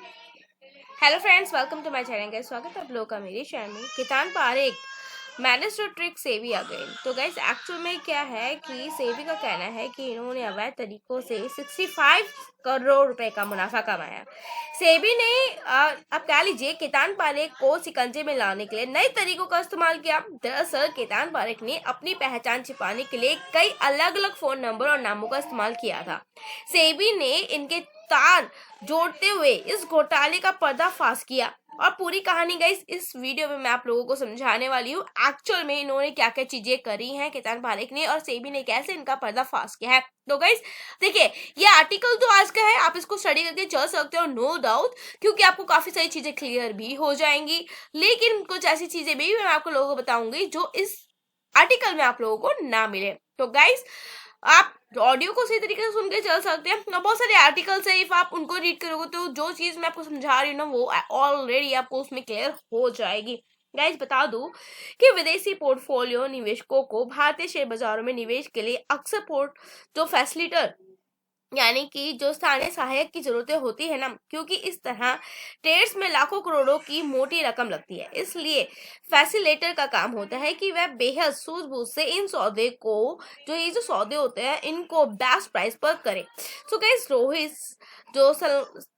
Hello friends, welcome to my channel. Guys, स्वागत है आप लोगों का मेरे चैनल में। Ketan Parekh manage to trick SEBI again. तो गाइस, एक्चुअल में क्या है कि सेबी का कहना है कि इन्होंने अवैध तरीकों से 65 करोड़ रुपए का मुनाफा कमाया। सेबी ने अब कह लीजिए कितान पारेख को शिकंजे में लाने के लिए नए तरीकों का इस्तेमाल किया। दरअसल कितान पारेख ने अपनी पहचान छिपाने के लिए कई अलग अलग फोन नंबर और नामों का इस्तेमाल किया था। सेबी ने इनके तार जोड़ते हुए इस घोटाले का पर्दाफाश किया और पूरी कहानी गाइस इस वीडियो में मैं आप लोगों को समझाने वाली हूँ। एक्चुअल में इन्होंने क्या क्या चीजें करी हैं कितान पारेख ने और सेबी ने कैसे इनका पर्दाफाश किया है। तो गाइस देखिए, ये आर्टिकल तो आज का है, आप इसको स्टडी करके चल सकते हो नो डाउट, क्योंकि आपको काफी सारी चीजें क्लियर भी हो जाएंगी। लेकिन कुछ ऐसी चीजें भी मैं आपको लोगों को बताऊंगी जो इस आर्टिकल में आप लोगों को ना मिले। तो गाइस, आप ऑडियो को सही तरीके से सुन के चल सकते हैं। बहुत सारे आर्टिकल्स है, इफ आप उनको रीड करोगे तो जो चीज मैं आपको समझा रही हूँ ना वो ऑलरेडी आपको उसमें क्लियर हो जाएगी। गाइस, बता दूं कि विदेशी पोर्टफोलियो निवेशकों को भारतीय शेयर बाजारों में निवेश के लिए अक्सर पोर्ट जो फैसिलिटर यानी कि जो स्थानीय सहायक की जरूरतें होती है ना, क्योंकि इस तरह ट्रेड्स में लाखों करोड़ों की मोटी रकम लगती है, इसलिए फैसिलेटर का काम होता है कि वह बेहद सूझबूझ से इन सौदे को ये जो सौदे होते हैं इनको बेस्ट प्राइस पर करे। सो गाइस, रोहित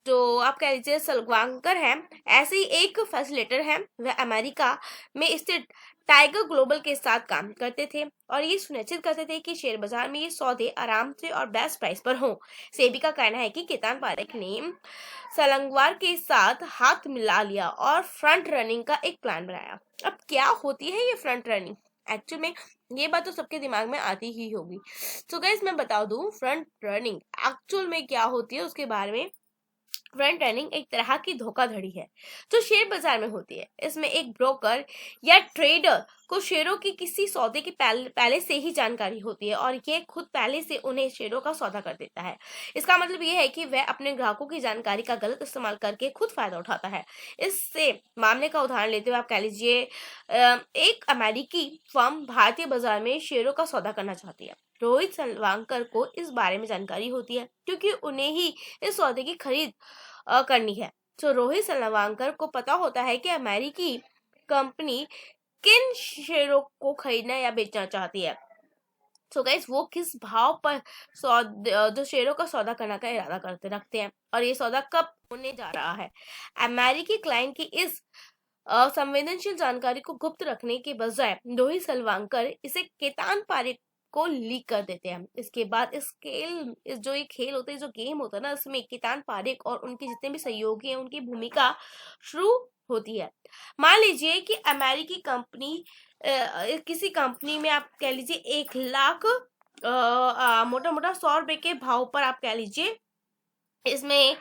जो आप कह लीजिए सलवांकर है, ऐसे ही एक फैसिलेटर है। वह अमेरिका में स्थित टाइगर ग्लोबल के साथ काम करते थे और ये सुनिश्चित करते थे कि शेयर बाजार में ये सौदे आराम से और बेस्ट प्राइस पर हों। सेबी का कहना है कि कितान पारेख ने सलंगवार के साथ हाथ मिला लिया और फ्रंट रनिंग का एक प्लान बनाया। अब क्या होती है ये फ्रंट रनिंग? एक्चुअल में ये बात तो सबके दिमाग में आती ही होगी। तो गाइस, मैं बता दूं फ्रंट रनिंग एक्चुअल में क्या होती है उसके बारे में। फ्रंट रनिंग एक तरह की धोखाधड़ी है जो शेयर बाजार में होती है। इसमें एक ब्रोकर या ट्रेडर को शेयरों की किसी सौदे की पहले से ही जानकारी होती है और ये खुद पहले से उन्हें शेयरों का सौदा कर देता है। इसका मतलब ये है कि वह अपने ग्राहकों की जानकारी का गलत इस्तेमाल करके खुद फायदा उठाता है। इससे मामले का उदाहरण लेते हुए आप कह लीजिए एक अमेरिकी फर्म भारतीय बाजार में शेयरों का सौदा करना चाहती है। रोहित सलवांकर को इस बारे में जानकारी होती है क्योंकि उन्हें ही इस सौदे की खरीद करनी है। तो रोहित सलवांकर को पता होता है कि अमेरिकी कंपनी किन शेयरों को खरीदना या बेचना चाहती है। तो गाइस, वो किस भाव पर जो शेयरों का सौदा करने का इरादा करते रखते हैं और ये सौदा कब होने जा रहा है। अमेरिकी क्लाइंट की इस संवेदनशील जानकारी को गुप्त रखने के बजाय रोहित सलवांकर इसे केतान पारेख को लीक कर देते हैं। इसके बाद इस जो ये खेल होता है, जो गेम होता है ना, इसमें केतान पारेख और उनके जितने भी सहयोगी हैं उनकी भूमिका शुरू होती है। मान लीजिए कि अमेरिकी कंपनी किसी कंपनी में आप कह लीजिए 1 लाख मोटा मोटा 100 रुपए के भाव पर आप कह लीजिए इसमें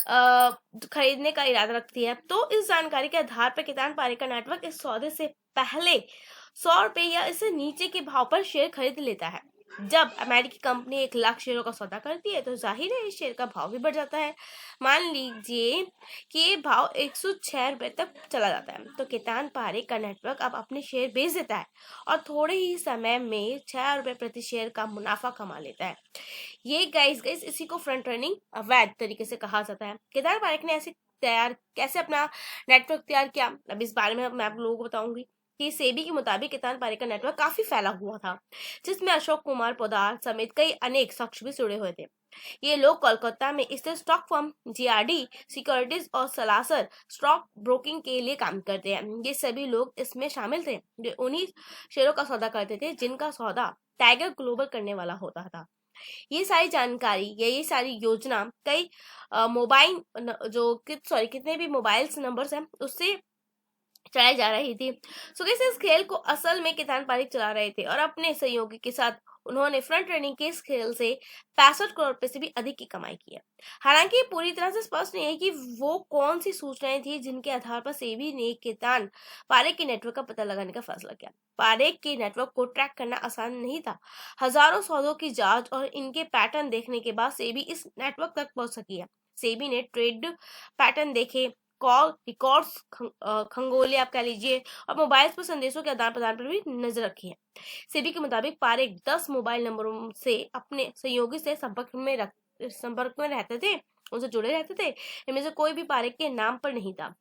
खरीदने का इरादा रखती है। तो इस जानकारी के आधार पर कितान पारेख का नेटवर्क इस सौदे से पहले 100 रुपए या इससे नीचे के भाव पर शेयर खरीद लेता है। जब अमेरिकी कंपनी 1 लाख शेयरों का सौदा करती है तो जाहिर है इस शेयर का भाव भी बढ़ जाता है। मान लीजिए कि ये भाव 106 रुपए तक चला जाता है तो कितान पारेख का नेटवर्क अब अपने शेयर बेच देता है और थोड़े ही समय में 6 रुपए प्रति शेयर का मुनाफा कमा लेता है। ये गाइस इसी को फ्रंट रनिंग अवैध तरीके से कहा जाता है। केदार पारेख ने कैसे अपना नेटवर्क तैयार किया, अब इस बारे में मैं आप लोगों को बताऊंगी। कि सेबी के मुताबिक कितान पारेख का नेटवर्क काफी फैला हुआ था, जिसमें अशोक कुमार पोदार समेत कई अनेक शख्स भी जुड़े हुए थे। ये लोग कोलकाता में स्थित स्टॉक फर्म जीआरडी सिक्योरिटीज और सलासर स्टॉक ब्रोकिंग के लिए काम करते हैं। ये सभी लोग इसमें शामिल थे जो उन्हीं शेयरों का सौदा करते थे जिनका सौदा टाइगर ग्लोबल करने वाला होता था। ये सारी जानकारी या ये सारी योजना कई मोबाइल कितने भी मोबाइल्स नंबर्स हैं उससे चलाई जा रही थी। सो कैसे इस खेल को असल में कितान पारेख चला रहे थे और अपने सहयोगी के साथ उन्होंने फ्रंट रनिंग के इस खेल से 65 करोड़ रुपए से भी अधिक की कमाई की है। हालांकि पूरी तरह से स्पष्ट नहीं है कि वो कौन सी सूचनाएं थी जिनके आधार पर सेबी ने कितान पारेख के नेटवर्क का पता लगाने का फैसला किया। पारेख के नेटवर्क को ट्रैक करना आसान नहीं था। हजारों सौदों की जांच और इनके पैटर्न देखने के बाद सेबी इस नेटवर्क तक पहुंच सकी है। सेबी ने ट्रेड पैटर्न देखे, कॉल रिकॉर्ड्स खंगोले आप कह लीजिए और मोबाइल पर संदेशों के आदान प्रदान पर भी नजर रखी है। सेबी के मुताबिक पारेख 10 मोबाइल नंबरों से अपने सहयोगी से संपर्क में रहते थे उनसे जुड़े रहते थे, इनमें से कोई भी पारेख के नाम पर नहीं था।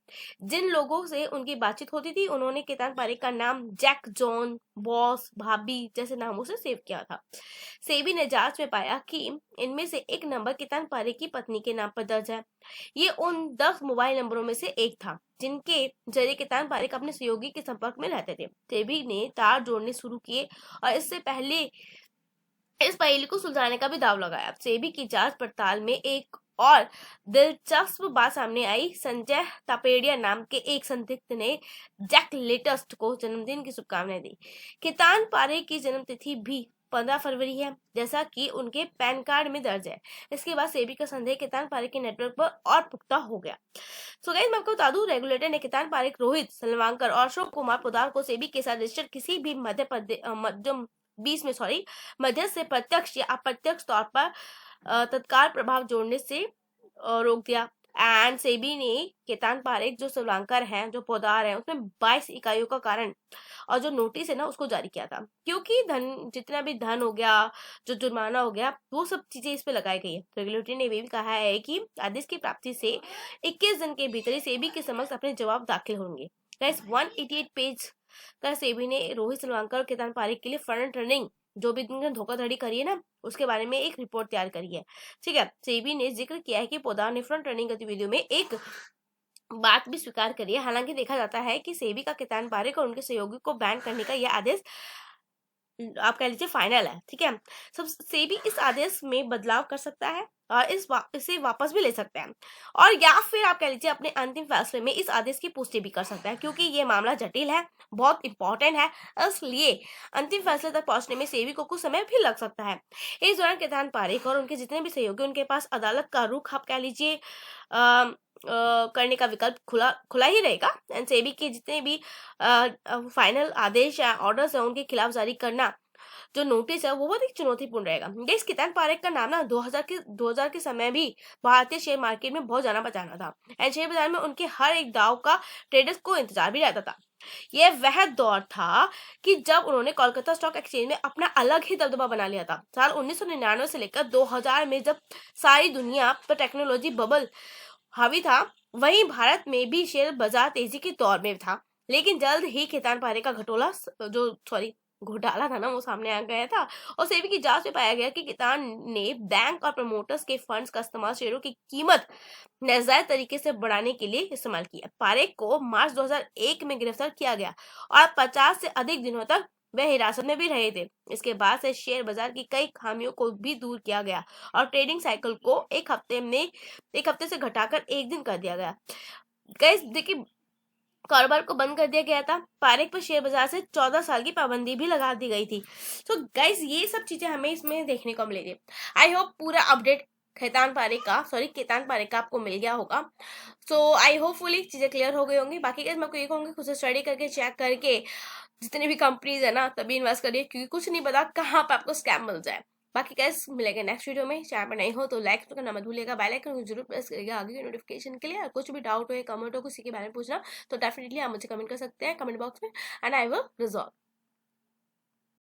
जिन लोगों से उनकी बातचीत होती थी उन्होंने केतान पारेख का नाम जैक, जॉन, बॉस, भाभी जैसे नामों से सेव किया था। सेबी ने जांच में पाया कि इनमें से एक नंबर केतान पारेख की पत्नी के नाम पर दर्ज है। ये उन 10 मोबाइल नंबरों में से एक था जिनके जरिए केतान पारेख अपने सहयोगी के संपर्क में रहते थे। सेबी ने तार जोड़ने शुरू किए और इससे पहले इस पहेली को सुलझाने का भी दाव लगाया। सेबी की जांच पड़ताल में एक और दिलचस्प बात सामने आई। संजय तापेडिया नाम के एक संदिग्ध ने जैक लेटेस्ट को जन्मदिन की शुभकामनाएं दी। केतान पारेख की जन्मतिथि भी 15 फरवरी है, जैसा कि उनके पैन कार्ड में दर्ज है। इसके बाद सेबी का संदेह केतान पारेख के नेटवर्क पर और पुख्ता हो गया। सो गाइस, मैं आपको बता दूं, रेगुलेटर ने केतान पारेख, रोहित सलवांकर और अशोक कुमार पोदार को सेबी के साथ रजिस्टर्ड किसी भी मध्य से प्रत्यक्ष या अप्रत्यक्ष तौर पर तत्काल प्रभाव जोड़ने से रोक दिया। एंड सेबी ने केतान पारेख, जो सलवांकर हैं, जो पोदार हैं, उसमें 22 इकाइयों का कारण और जो नोटिस है ना उसको जारी किया था, क्योंकि जितना भी धन हो गया, जो जुर्माना हो गया, वो सब चीजें इस पे लगाई गई है। रेगुलेटरी ने भी कहा है कि आदेश की प्राप्ति से 21 दिन के भीतर सेबी के समक्ष अपने जवाब दाखिल होंगे। 188 पेज का सेबी ने रोहित सलवांकर और केतान पारेख के लिए फ्रंट रनिंग, जो भी तुमने धोखाधड़ी करी है ना, उसके बारे में एक रिपोर्ट तैयार करी है। ठीक है, सेबी ने जिक्र किया है कि पोदार ने फ्रंट रनिंग गतिविधियों में एक बात भी स्वीकार करी है। हालांकि देखा जाता है कि सेबी का केतान पारेख और उनके सहयोगी को बैन करने का यह आदेश, आप कह लीजिए, फाइनल है। ठीक है, सब सेबी इस आदेश में बदलाव कर सकता है और इसे वापस भी ले सकते हैं, और या फिर आप कह लीजिए अपने अंतिम फैसले में इस आदेश की पुष्टि भी कर सकते हैं, क्योंकि ये मामला जटिल है, बहुत इंपॉर्टेंट है, इसलिए अंतिम फैसले तक पहुंचने में सेबी को कुछ समय भी लग सकता है। इस दौरान केतान पारेख और उनके जितने भी सहयोगी, उनके पास अदालत का रुख, आप कह लीजिए, करने का विकल्प खुला ही रहेगा। एंड सेबी के जितने भी फाइनल आदेश या ऑर्डर्स है उनके खिलाफ जारी करना, जो नोटिस है, वो बहुत एक चुनौतीपूर्ण रहेगा। इस केतान पारेख का नाम ना 2000 के समय भी भारतीय शेयर मार्केट में बहुत जाना पहचाना था। एंड शेयर बाजार में उनके हर एक दाव का ट्रेडर्स को इंतजार भी रहता था। यह वह दौर था कि जब उन्होंने कोलकाता स्टॉक एक्सचेंज में अपना अलग ही दबदबा बना लिया था। साल 1999 से लेकर 2000 में जब सारी दुनिया पर टेक्नोलॉजी बबल हावी था, वहीं भारत में भी शेयर बाजार तेजी के दौर में था। लेकिन जल्द ही केतान पारेख का घोटाला था ना, वो सामने आ गया था, और सेबी की जांच में पाया गया कि केतान ने बैंक और प्रमोटर्स के फंड्स का इस्तेमाल शेयरों की कीमत नाजायज तरीके से बढ़ाने के लिए इस्तेमाल किया। पारेख को मार्च 2001 में गिरफ्तार किया गया और 50 से अधिक दिनों तक वह हिरासत में भी रहे थे। इसके बाद से शेयर बाजार की कई खामियों को भी दूर किया गया और ट्रेडिंग साइकिल को एक हफ्ते से घटाकर एक दिन कर दिया गया। गाइस देखिए, कारोबार को बंद कर दिया गया था। पारेख पर शेयर बाजार से 14 साल की पाबंदी भी लगा दी गई थी। तो गाइस, ये सब चीजें हमें इसमें देखने को मिलेगी। आई होप पूरा अपडेट केतान पारेख का आपको मिल गया होगा। सो आई होपफुली चीजें क्लियर हो गई होंगी। बाकी गाइस, मैं आपको ये कहूंगी, खुद से स्टडी करके, चेक करके जितने भी कंपनीज है ना, तभी इन्वेस्ट करिए, क्योंकि कुछ नहीं पता कहाँ पे आपको स्कैम मिल जाए। बाकी गाइस, मिलेंगे नेक्स्ट वीडियो में। चैनल पर नहीं हो तो लाइक करना मत भूलिएगा, बेल आइकन को जरूर प्रेस करिएगा आगे के नोटिफिकेशन के लिए। और कुछ भी डाउट हो या कमेंट हो किसी के बारे में पूछना, तो डेफिनेटली आप मुझे कमेंट कर सकते हैं कमेंट बॉक्स में, एंड आई विल रिजॉल्व।